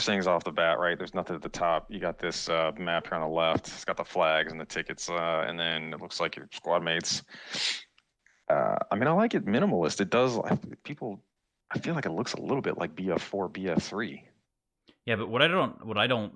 First things off the bat, right? There's nothing at the top. You got this map here on the left. It's got the flags and the tickets, and then it looks like your squad mates. I mean, I like it minimalist. It does. People, I feel like it looks a little bit like BF4, BF3. Yeah, but what I don't,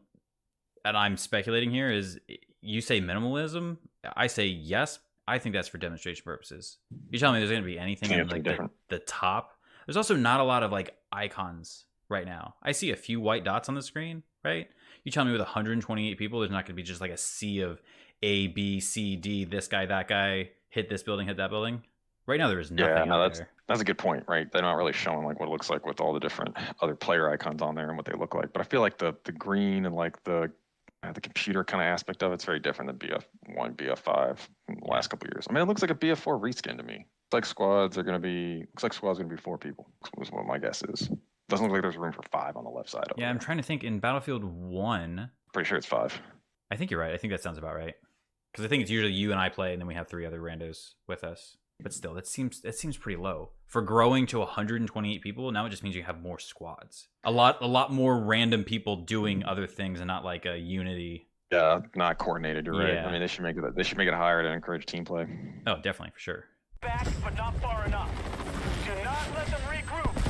and I'm speculating here, is you say minimalism. I say yes. I think that's for demonstration purposes. You telling me there's going to be anything in like the top? There's also not a lot of like icons right now. I see a few white dots on the screen, right? You telling me with 128 people, there's not going to be just like a sea of A, B, C, D, this guy, that guy, hit this building, hit that building? Right now, there is nothing. Yeah, no, out there. that's a good point, right? They're not really showing like what it looks like with all the different other player icons on there and what they look like. But I feel like the green and like the computer kind of aspect of it's very different than BF1, BF5 in the last couple of years. I mean, it looks like a BF4 reskin to me. Looks like squads are going to be 4 people. Is what my guess is. Doesn't look like there's room for 5 on the left side. Yeah, I'm trying to think. In Battlefield 1, pretty sure it's 5. I think you're right. I think that sounds about right. Because I think it's usually you and I play, and then we have 3 other randos with us. But still, that seems pretty low for growing to 128 people. Now it just means you have more squads, a lot more random people doing other things, and not like a unity. Yeah, not coordinated. You're right. I mean, they should make it higher to encourage team play. Oh, definitely, for sure. Back, but not far enough. Do not let them regroup.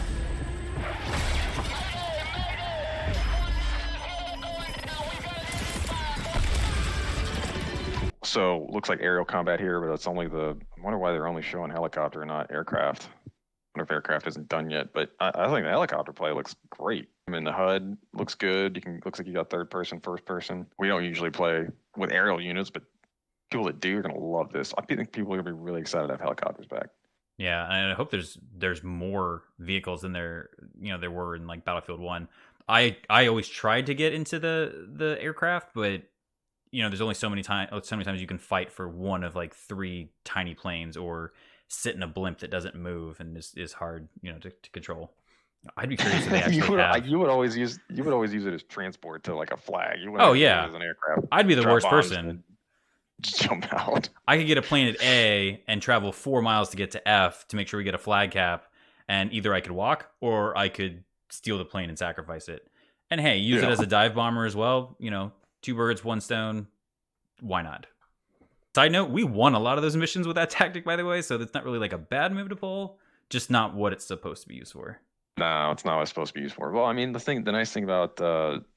So looks like aerial combat here, but it's only I wonder why they're only showing helicopter and not aircraft. I wonder if aircraft isn't done yet, but I think the helicopter play looks great. I mean, the HUD looks good. Looks like you got third person, first person. We don't usually play with aerial units, but people that do are gonna love this. I think people are gonna be really excited to have helicopters back. Yeah, and I hope there's more vehicles than there were in like Battlefield 1. I always tried to get into the aircraft, but there's only so many times you can fight for one of like 3 tiny planes, or sit in a blimp that doesn't move and is hard, to control. I'd be curious if they actually have. You would always use it as transport to like a flag. You wouldn't use it as an aircraft. I'd be the worst person. Just jump out. I could get a plane at A and travel 4 miles to get to F to make sure we get a flag cap, and either I could walk or I could steal the plane and sacrifice it. And hey, use it as a dive bomber as well. 2 birds, 1 stone. Why not? Side note, we won a lot of those missions with that tactic, by the way, so that's not really like a bad move to pull, just not what it's supposed to be used for. No, it's not what it's supposed to be used for. Well, I mean, the nice thing about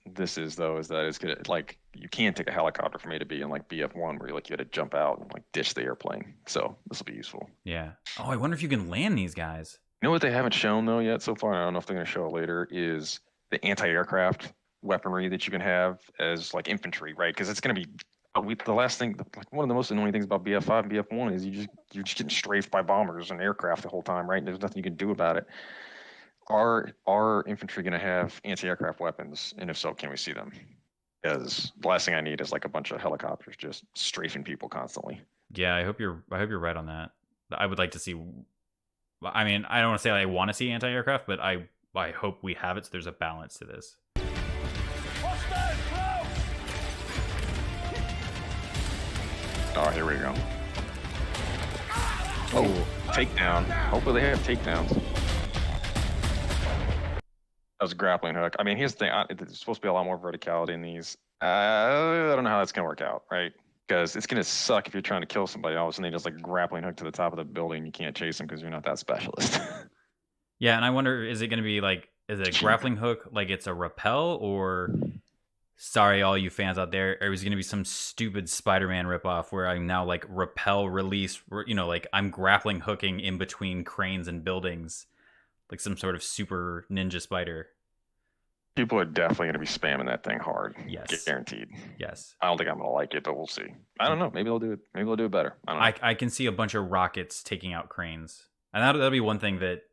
this is that it's gonna, like, you can take a helicopter from A to B in like BF1 where you had to jump out and like ditch the airplane. So this will be useful. Yeah. Oh, I wonder if you can land these guys. You know what they haven't shown though yet so far? I don't know if they're gonna show it later. Is the anti-aircraft weaponry that you can have as like infantry, right? Because it's gonna be the last thing, like one of the most annoying things about BF5 and BF1 is you're just getting strafed by bombers and aircraft the whole time, right? And there's nothing you can do about it. Are infantry going to have anti-aircraft weapons, and if so, can we see them? Because the last thing I need is like a bunch of helicopters just strafing people constantly. Yeah, I hope you're right on that. I would like to see. I mean, I don't want to say I want to see anti-aircraft, but I hope we have it so there's a balance to this. Oh, here we go. Oh, takedown. Hopefully they have takedowns. That was a grappling hook. I mean, here's the thing. There's supposed to be a lot more verticality in these. I don't know how that's going to work out, right? Because it's going to suck if you're trying to kill somebody. All of a sudden, they just like grappling hook to the top of the building. You can't chase them because you're not that specialist. Yeah, and I wonder, is it going to be like, is it a grappling hook like it's a rappel, or... Sorry, all you fans out there. It was going to be some stupid Spider-Man ripoff where I'm now like rappel release, like I'm grappling hooking in between cranes and buildings, like some sort of super ninja spider. People are definitely going to be spamming that thing hard. Yes, guaranteed. Yes. I don't think I'm going to like it, but we'll see. I don't know. Maybe they'll do it. Maybe they'll do it better. I don't know. I can see a bunch of rockets taking out cranes, and that'll be one thing that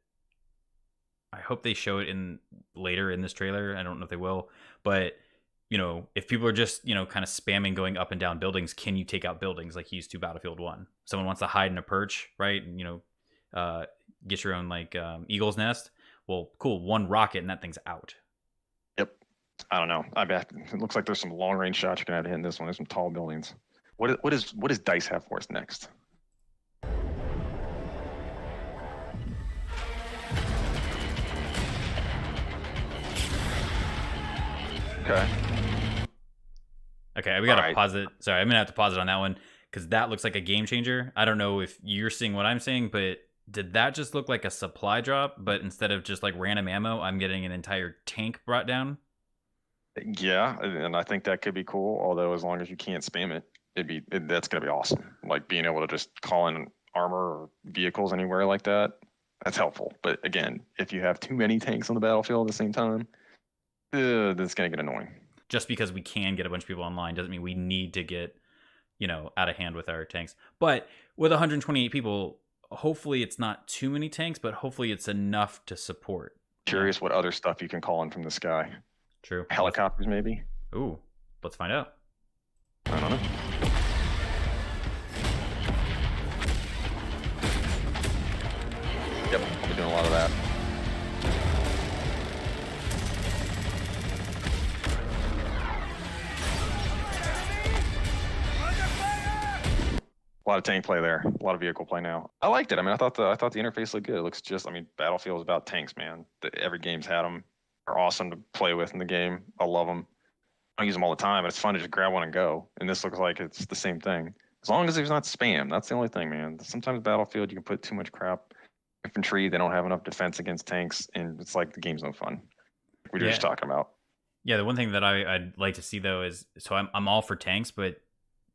I hope they show it in later in this trailer. I don't know if they will, but. If people are just, kind of spamming going up and down buildings, can you take out buildings like you used to Battlefield 1? Someone wants to hide in a perch, right? And, get your own, like, eagle's nest. Well, cool. 1 rocket and that thing's out. Yep. I don't know. I bet it looks like there's some long-range shots you're going to have to hit in this one. There's some tall buildings. What does DICE have for us next? Okay. Okay, we gotta Alright. pause it. Sorry, I'm gonna have to pause it on that one because that looks like a game changer. I don't know if you're seeing what I'm seeing, but did that just look like a supply drop? But instead of just like random ammo, I'm getting an entire tank brought down. Yeah, and I think that could be cool. Although as long as you can't spam it, that's gonna be awesome. Like being able to just call in armor or vehicles anywhere like that. That's helpful. But again, if you have too many tanks on the battlefield at the same time, that's gonna get annoying. Just because we can get a bunch of people online doesn't mean we need to get, out of hand with our tanks. But with 128 people, hopefully it's not too many tanks, but hopefully it's enough to support. Curious what other stuff you can call in from the sky. True. Helicopters, maybe? Ooh, let's find out. I don't know. Yep, I'll be doing a lot of that. A lot of tank play there. A lot of vehicle play now. I liked it. I mean, I thought the interface looked good. It looks just. I mean, Battlefield is about tanks, man. Every game's had them. They're awesome to play with in the game. I love them. I don't use them all the time, but it's fun to just grab one and go. And this looks like it's the same thing. As long as there's not spam, that's the only thing, man. Sometimes Battlefield you can put too much crap. Infantry, they don't have enough defense against tanks, and it's like the game's no fun. We were just talking about. Yeah, the one thing that I'd like to see though is so I'm all for tanks, but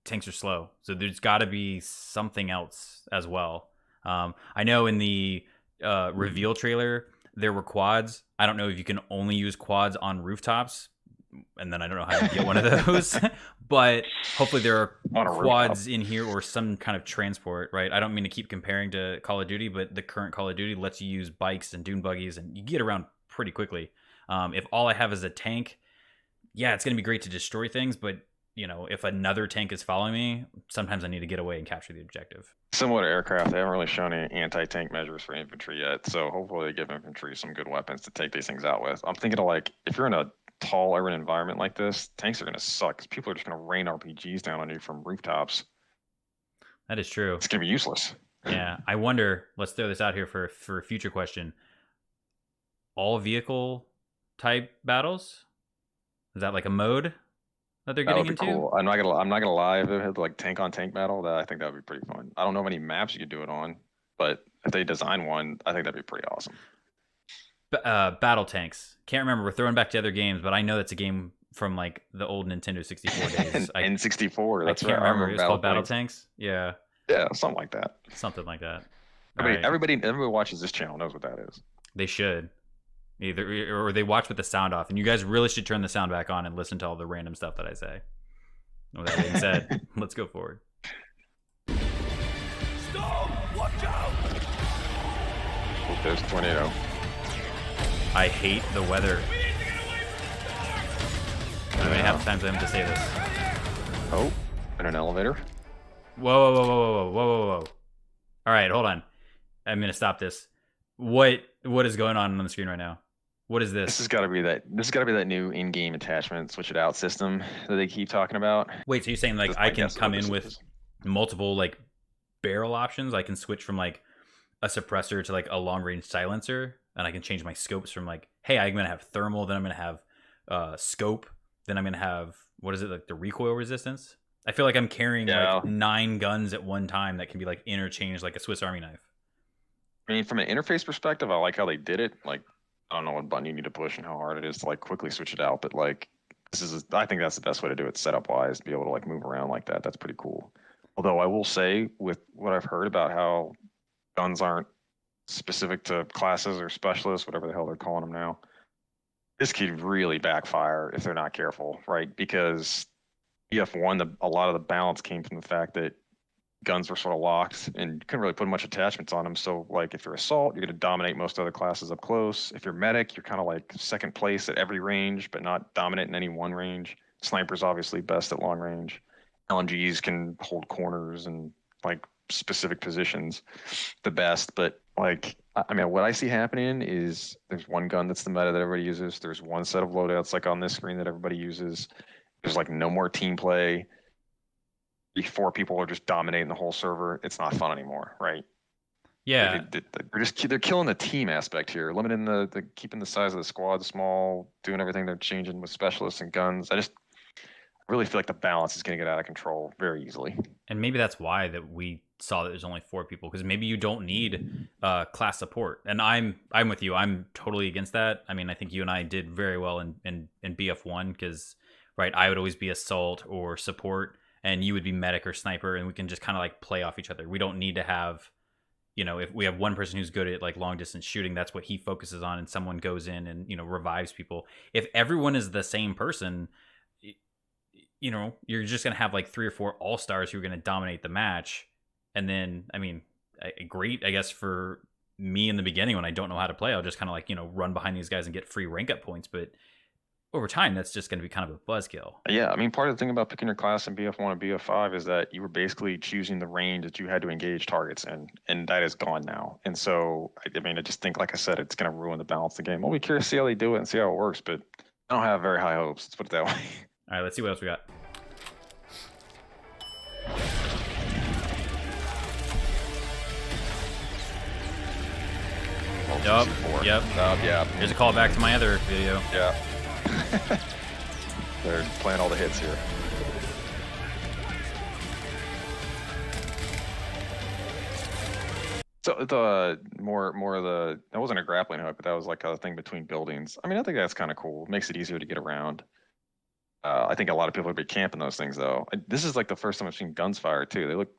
tanks are slow. So there's got to be something else as well. I know in the reveal trailer there were quads. I don't know if you can only use quads on rooftops, and then I don't know how to get one of those. But hopefully there are quads in here or some kind of transport, right? I don't mean to keep comparing to Call of Duty, but the current Call of Duty lets you use bikes and dune buggies, and you get around pretty quickly. If all I have is a tank, yeah, it's going to be great to destroy things, but if another tank is following me, sometimes I need to get away and capture the objective. Similar to aircraft, they haven't really shown any anti-tank measures for infantry yet, so hopefully they give infantry some good weapons to take these things out with. I'm thinking of like, if you're in a tall urban environment like this, tanks are going to suck because people are just going to rain RPGs down on you from rooftops. That is true. It's going to be useless. Yeah, I wonder, let's throw this out here for a future question. All vehicle type battles? Is that like a mode that they're getting into? Cool. I'm not gonna lie. If it had like tank on tank battle, I think that would be pretty fun. I don't know of any maps you could do it on, but if they design one, I think that'd be pretty awesome. Battle tanks. Can't remember. We're throwing back to other games, but I know that's a game from like the old Nintendo 64 days. N64. That's I can't remember. It's called Battle Tanks. Yeah. Yeah, something like that. Something like that. Everybody watches this channel knows what that is. They should. Either or they watch with the sound off, and you guys really should turn the sound back on and listen to all the random stuff that I say. With that being said, let's go forward. Stop! Watch out! Oh, there's a tornado. I hate the weather. We need to get away from the storm! How many half times I have to say this? Oh, in an elevator. Whoa. All right, hold on. I'm gonna stop this. What is going on the screen right now? What is this? This has got to be that new in-game attachment switch it out system that they keep talking about. Wait, so you're saying like I can come in with multiple like barrel options? I can switch from like a suppressor to like a long-range silencer, and I can change my scopes from like, hey, I'm gonna have thermal, then I'm gonna have scope, then I'm gonna have what is it, like the recoil resistance? I feel like I'm carrying like 9 guns at one time that can be like interchanged like a Swiss Army knife. I mean, from an interface perspective, I like how they did it. Like, I don't know what button you need to push and how hard it is to like quickly switch it out, but like, I think that's the best way to do it setup wise, to be able to like move around like that. That's pretty cool. Although I will say, with what I've heard about how guns aren't specific to classes or specialists, whatever the hell they're calling them now, this could really backfire if they're not careful, right? Because EF1, a lot of the balance came from the fact that guns were sort of locked and you couldn't really put much attachments on them. So like if you're assault, you're going to dominate most other classes up close. If you're medic, you're kind of like second place at every range, but not dominant in any one range. Sniper's obviously best at long range. LMGs can hold corners and like specific positions the best. But like, I mean, what I see happening is there's one gun that's the meta that everybody uses. There's one set of loadouts like on this screen that everybody uses. There's like no more team play. 4 people are just dominating the whole server. It's not fun anymore, right? Yeah, They're killing the team aspect here, limiting the keeping the size of the squad small, doing everything they're changing with specialists and guns. I really feel like the balance is going to get out of control very easily. and maybe that's why that we saw that there's only 4 people, because maybe you don't need class support. And I'm with you. I'm totally against that. I mean, I think you and I did very well in BF1 because right, I would always be assault or support, and you would be medic or sniper, and we can just kind of like play off each other. We don't need to have, you know, if we have one person who's good at like long distance shooting, that's what he focuses on, and someone goes in and, you know, revives people. If everyone is the same person, you know, you're just going to have like 3 or 4 all-stars who are going to dominate the match. And then, I mean, great, I guess, for me in the beginning when I don't know how to play, I'll just kind of like, you know, run behind these guys and get free rank up points. But over time, that's just going to be kind of a buzzkill. Yeah, I mean, part of the thing about picking your class in BF1 and BF5 is that you were basically choosing the range that you had to engage targets in, and that is gone now. And so, I mean, I just think, like I said, it's going to ruin the balance of the game. I'll be curious to see how they do it and see how it works, but I don't have very high hopes. Let's put it that way. All right, let's see what else we got. Yep. Yeah. Here's a call back to my other video. Yeah. They're playing all the hits here. So the more of the, that wasn't a grappling hook, but that was like a thing between buildings. I mean, I think that's kind of cool. It makes it easier to get around. I think a lot of people would be camping those things though. This is like the first time I've seen guns fire too. They look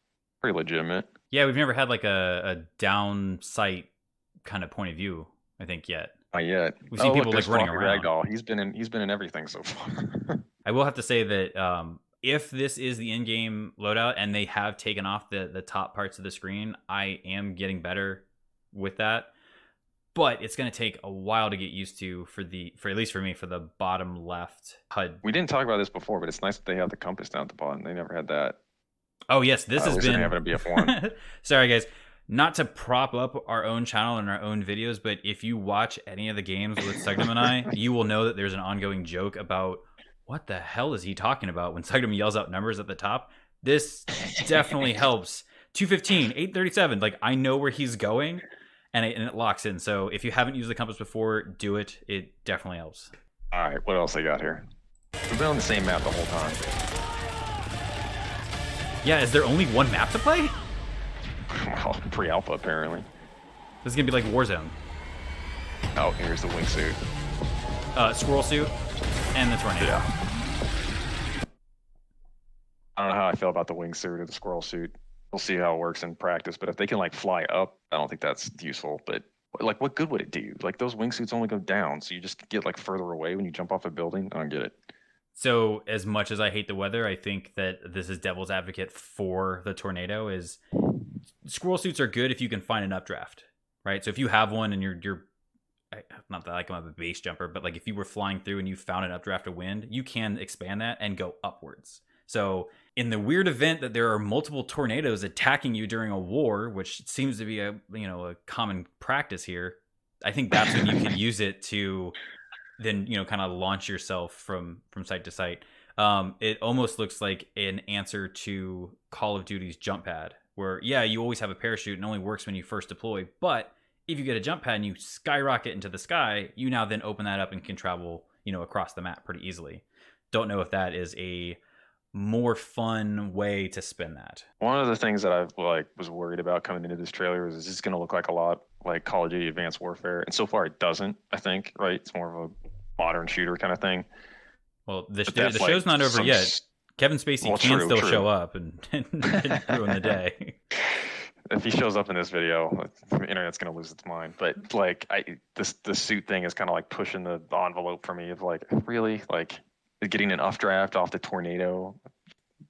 pretty legitimate. Yeah, we've never had like a down sight kind of point of view, I think, yet. Not yet. We've seen people like running Floppy around. Ragdoll. He's been in everything so far. I will have to say that if this is the in-game loadout and they have taken off the top parts of the screen, I am getting better with that. But it's going to take a while to get used to for at least for me, for the bottom left HUD. We didn't talk about this before, but it's nice that they have the compass down at the bottom. They never had that. Oh yes, this has been having a BF1. Sorry guys, not to prop up our own channel and our own videos, but if you watch any of the games with Sugnam and I, you will know that there's an ongoing joke about what the hell is he talking about when Sugnam yells out numbers at the top. This definitely helps. 215, 837. Like, I know where he's going, and it locks in. So if you haven't used the compass before, do it. It definitely helps. All right, what else they got here? We've been on the same map the whole time. Yeah, is there only one map to play? Well, pre-alpha apparently. This is gonna be like Warzone. Oh, here's the wingsuit. Squirrel suit and the tornado. Yeah. I don't know how I feel about the wingsuit or the squirrel suit. We'll see how it works in practice. But if they can like fly up, I don't think that's useful. But like, what good would it do? Like, those wingsuits only go down, so you just get like further away when you jump off a building. I don't get it. So as much as I hate the weather, I think that this is devil's advocate for the tornado. Is squirrel suits are good if you can find an updraft, right? So if you have one and you're not that I'm a base jumper, but like if you were flying through and you found an updraft of wind, you can expand that and go upwards. So in the weird event that there are multiple tornadoes attacking you during a war, which seems to be a common practice here, I think that's when you can use it to then kind of launch yourself from site to site. It almost looks like an answer to Call of Duty's jump pad, where you always have a parachute and it only works when you first deploy, but if you get a jump pad and you skyrocket into the sky, you now then open that up and can travel across the map pretty easily. Don't know if that is a more fun way to spin that. One of the things that I was worried about coming into this trailer is this going to look like a lot like Call of Duty Advanced Warfare, and so far it doesn't. I think it's more of a modern shooter kind of thing. Well, the show's not over yet. Kevin Spacey can still show up and ruin the day. If he shows up in this video, the internet's gonna lose its mind. But like, the suit thing is kind of like pushing the envelope for me of like, really, like getting an updraft off the tornado.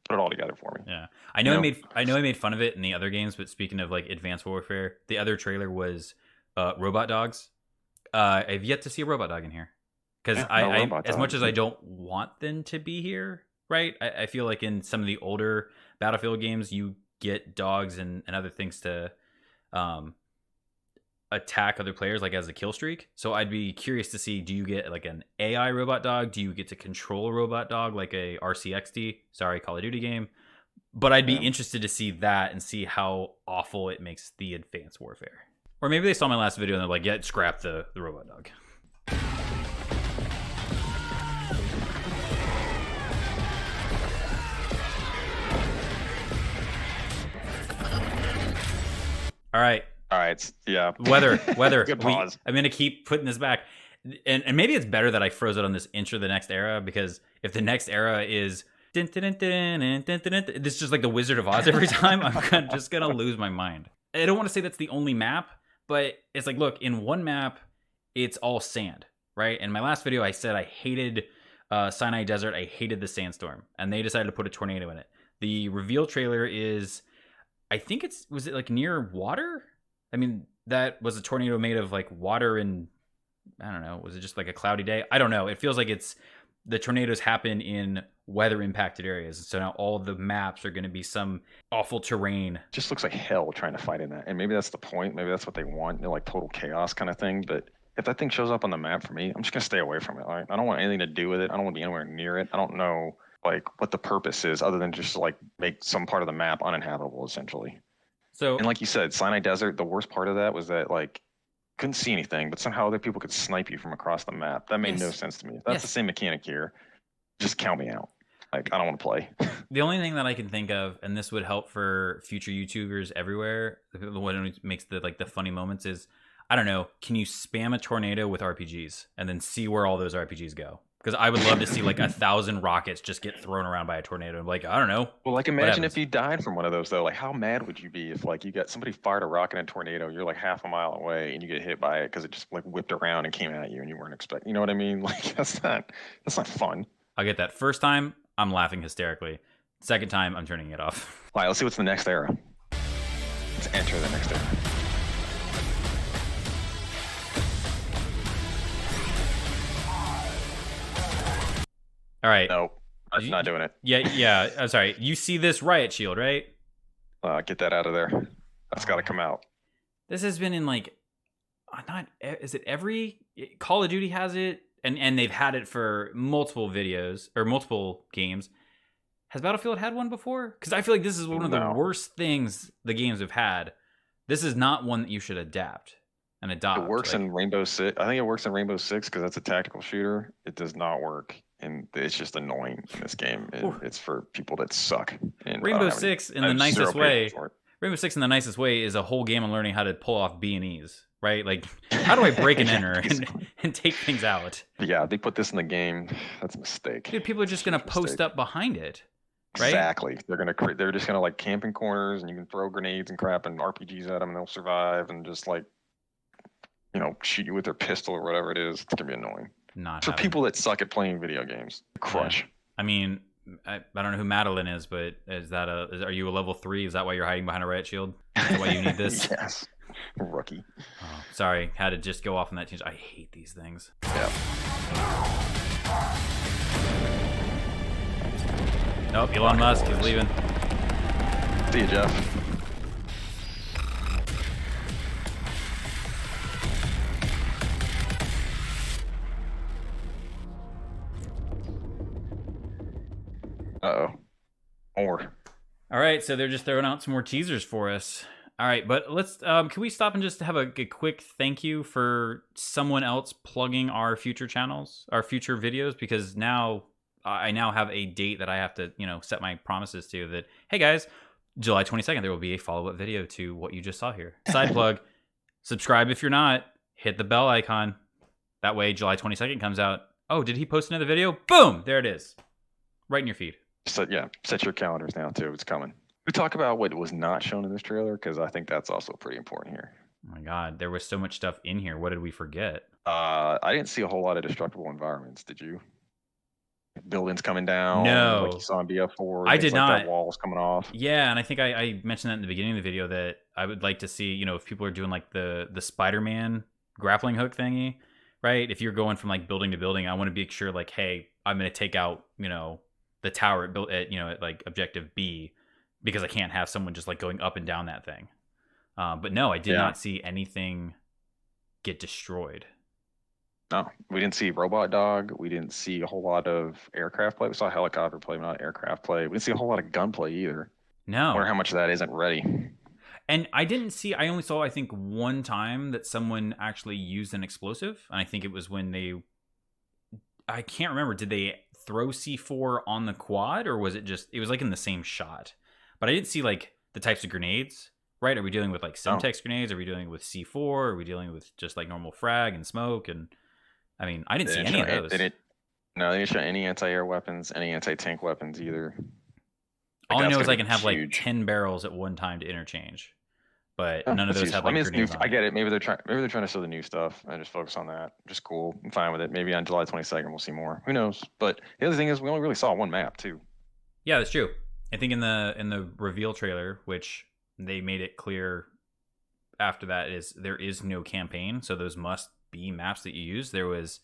Put it all together for me. Yeah, I know I made fun of it in the other games, but speaking of like Advanced Warfare, the other trailer was robot dogs. I've yet to see a robot dog in here because I as much as I don't want them to be here, right? I feel like in some of the older Battlefield games, you get dogs and other things to attack other players, like as a kill streak. So I'd be curious to see, do you get like an AI robot dog? Do you get to control a robot dog like a RCXD? Sorry, Call of Duty game. But I'd be interested to see that and see how awful it makes the advanced warfare. Or maybe they saw my last video and they're like, yeah, scrap the robot dog. All right. Yeah. Weather. Good pause. I'm going to keep putting this back. And maybe it's better that I froze it on this Enter the Next Era, because if the next era is this is just like the Wizard of Oz every time, I'm just going to lose my mind. I don't want to say that's the only map, but it's like, look, in one map, it's all sand, right? In my last video, I said I hated Sinai Desert. I hated the sandstorm, and they decided to put a tornado in it. The reveal trailer is, I think was it like near water? I mean, that was a tornado made of like water and, I don't know, was it just like a cloudy day? I don't know. It feels like the tornadoes happen in weather impacted areas. So now all the maps are going to be some awful terrain. Just looks like hell trying to fight in that. And maybe that's the point. Maybe that's what they want, like total chaos kind of thing. But if that thing shows up on the map for me, I'm just going to stay away from it. Right? I don't want anything to do with it. I don't want to be anywhere near it. I don't know like what the purpose is other than just like make some part of the map uninhabitable essentially. So, and like you said, Sinai Desert, the worst part of that was that like couldn't see anything, but somehow other people could snipe you from across the map. That made no sense to me. If that's the same mechanic here, just count me out. Like, I don't want to play. The only thing that I can think of, and this would help for future YouTubers everywhere, what makes the funny moments is, I don't know, can you spam a tornado with RPGs and then see where all those RPGs go? Because I would love to see like 1,000 rockets just get thrown around by a tornado. Like, I don't know. Well, like imagine if you died from one of those though. Like, how mad would you be if like you got somebody fired a rocket in a tornado, you're like half a mile away and you get hit by it because it just like whipped around and came at you and you weren't expecting. You know what I mean? Like that's not fun. I'll get that. First time, I'm laughing hysterically. Second time, I'm turning it off. All right, let's see what's the next era. Let's enter the next era. All right. Nope. I'm not doing it. Yeah. I'm sorry. You see this riot shield, right? Get that out of there. That's got to come out. This has been in like, is it every Call of Duty has it, and they've had it for multiple videos or multiple games. Has Battlefield had one before? Because I feel like this is one of the worst things the games have had. This is not one that you should adapt and adopt. It works in Rainbow Six. I think it works in Rainbow Six because that's a tactical shooter. It does not work, and it's just annoying in this game. It's for people that suck. And Rainbow Six in the nicest way. Rainbow Six in the nicest way is a whole game on learning how to pull off B&Es, right? Like, how do I break and enter and take things out? Yeah, they put this in the game. That's a mistake. Dude, people are just gonna post up behind it. Right? Exactly. They're just gonna like camp in corners, and you can throw grenades and crap and RPGs at them, and they'll survive, and just like, shoot you with their pistol or whatever it is. It's gonna be annoying. For people that suck at playing video games. Crush. Yeah. I mean, I don't know who Madeline is, but are you a level 3? Is that why you're hiding behind a riot shield? Is that why you need this? Yes. Rookie. Oh, sorry, had to just go off on that tangent. I hate these things. Yeah. Nope, Elon Musk is leaving. See you, Jeff. Uh-oh. More. All right, so they're just throwing out some more teasers for us. All right, but let's can we stop and just have a quick thank you for someone else plugging our future channels, our future videos, because now I now have a date that I have to, set my promises to. That, hey guys, July 22nd, there will be a follow-up video to what you just saw here. Side plug, subscribe if you're not, hit the bell icon. That way, July 22nd comes out. Oh, did he post another video? Boom, there it is. Right in your feed. So yeah, set your calendars now too. It's coming. We talk about what was not shown in this trailer, because I think that's also pretty important here. Oh my God, there was so much stuff in here. What did we forget? I didn't see a whole lot of destructible environments. Did you? Buildings coming down. No, like you saw in BF4. I did not. That walls coming off. Yeah, and I think I mentioned that in the beginning of the video that I would like to see, if people are doing like the Spider-Man grappling hook thingy, right? If you're going from like building to building, I want to be sure like, hey, I'm going to take out, the tower at like objective B, because I can't have someone just like going up and down that thing. But no, I did not see anything get destroyed. No, we didn't see robot dog. We didn't see a whole lot of aircraft play. We saw helicopter play, but not aircraft play. We didn't see a whole lot of gunplay either. No. Or how much of that isn't ready. And I didn't see, I only saw, I think, one time that someone actually used an explosive. And I think it was when I can't remember, did they throw C4 on the quad, or was it just, it was like in the same shot. But I didn't see like the types of grenades, right? Are we dealing with like Semtex grenades? Are we dealing with C4? Are we dealing with just like normal frag and smoke? And I mean, I didn't see any of those. No, they didn't show any anti-air weapons, any anti-tank weapons either. All I know is I can have like 10 barrels at one time to interchange. But none of those have like grenades on I get it. Maybe they're trying to show the new stuff and just focus on that. Just cool. I'm fine with it. Maybe on July 22nd we'll see more. Who knows? But the other thing is we only really saw one map too. Yeah, that's true. I think in the reveal trailer, which they made it clear after that, is there is no campaign, so those must be maps that you use. There was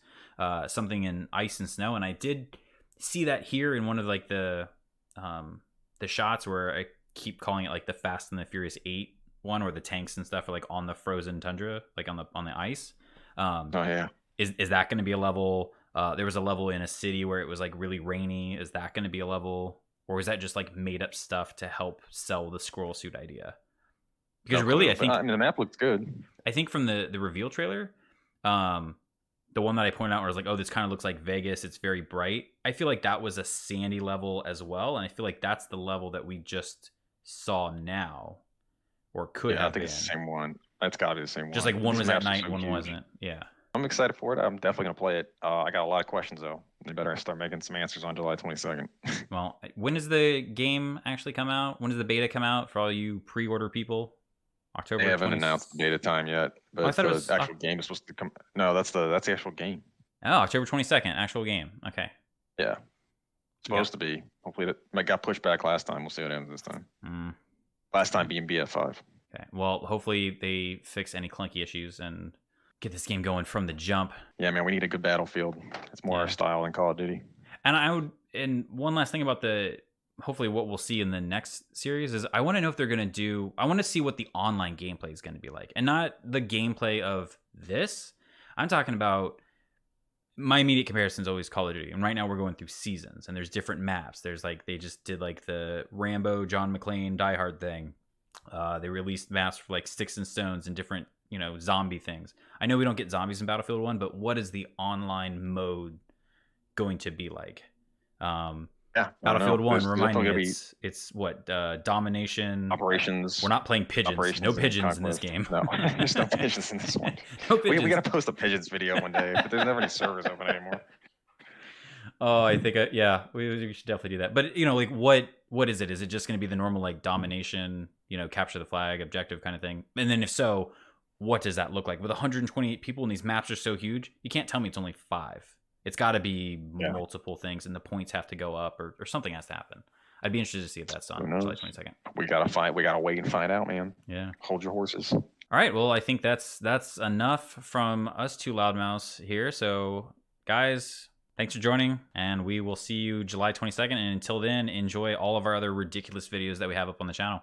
something in ice and snow, and I did see that here in one of like the shots where I keep calling it like the Fast and the Furious 8 one, where the tanks and stuff are like on the frozen tundra, like on the ice. Oh yeah. Is that going to be a level? There was a level in a city where it was like really rainy. Is that going to be a level, or is that just like made up stuff to help sell the scroll suit idea? Because really, I think the map looks good. I think from the reveal trailer, the one that I pointed out where I was like, oh, this kind of looks like Vegas. It's very bright. I feel like that was a sandy level as well, and I feel like that's the level that we just saw now. Or could have been. I think it's the same one. That's got to be the same one. Just like one was at night and one wasn't. Yeah. I'm excited for it. I'm definitely going to play it. I got a lot of questions, though. They better start making some answers on July 22nd. Well, when does the game actually come out? When does the beta come out for all you pre-order people? October. They haven't announced the beta time yet, but I thought the it was actual game is supposed to come. No, that's the actual game. Oh, October 22nd, actual game. Okay. Yeah. Supposed to be. Hopefully that got pushed back last time. We'll see what happens this time. Last time being BF5. Okay. Well, hopefully they fix any clunky issues and get this game going from the jump. Yeah, man, we need a good battlefield. It's more our style than Call of Duty. And one last thing about hopefully what we'll see in the next series is I want to know if they're going to I want to see what the online gameplay is going to be like, and not the gameplay of this. I'm talking about, my immediate comparison is always Call of Duty, and right now we're going through seasons, and there's different maps. There's like, they just did like the Rambo, John McClane, Die Hard thing. They released maps for like Sticks and Stones and different, zombie things. I know we don't get zombies in Battlefield 1, but what is the online mode going to be like? Battlefield 1, remind me, it's what, domination, operations. We're not playing pigeons. No pigeons in this game. No, there's no pigeons in this one. No pigeons. We gotta post a pigeons video one day, but there's never any servers open anymore. Oh, I think we should definitely do that. But like what is it? Is it just going to be the normal like domination, capture the flag objective kind of thing? And then if so, what does that look like? With 128 people and these maps are so huge, you can't tell me it's only 5. It's got to be multiple things, and the points have to go up, or something has to happen. I'd be interested to see if that's on July 22nd. We gotta wait and find out, man. Yeah. Hold your horses. All right. Well, I think that's enough from us two loudmouths here. So, guys, thanks for joining, and we will see you July 22nd. And until then, enjoy all of our other ridiculous videos that we have up on the channel.